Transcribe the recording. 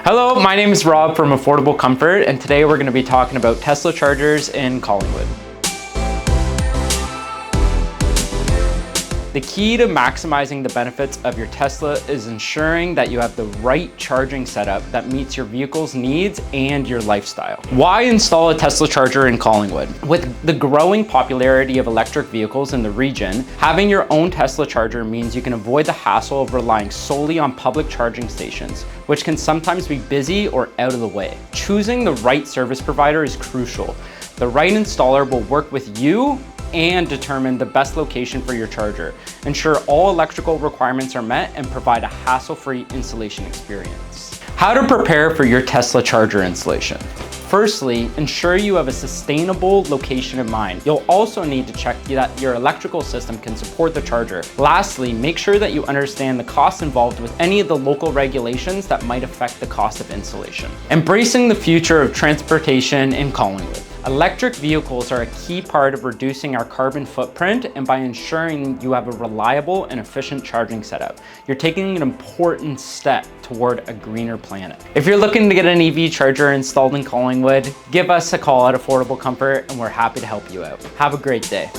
Hello, my name is Rob from Affordable Comfort, and today we're going to be talking about Tesla chargers in Collingwood. The key to maximizing the benefits of your Tesla is ensuring that you have the right charging setup that meets your vehicle's needs and your lifestyle. Why install a Tesla charger in Collingwood? With the growing popularity of electric vehicles in the region, having your own Tesla charger means you can avoid the hassle of relying solely on public charging stations, which can sometimes be busy or out of the way. Choosing the right service provider is crucial. The right installer will work with you and determine the best location for your charger, ensure all electrical requirements are met, and provide a hassle-free installation experience. How to prepare for your Tesla charger installation. Firstly, ensure you have a sustainable location in mind. You'll also need to check that your electrical system can support the charger. Lastly, make sure that you understand the costs involved with any of the local regulations that might affect the cost of installation. Embracing the future of transportation in Collingwood. Electric vehicles are a key part of reducing our carbon footprint, and by ensuring you have a reliable and efficient charging setup, you're taking an important step toward a greener planet. If you're looking to get an EV charger installed in Collingwood, give us a call at Affordable Comfort and we're happy to help you out. Have a great day.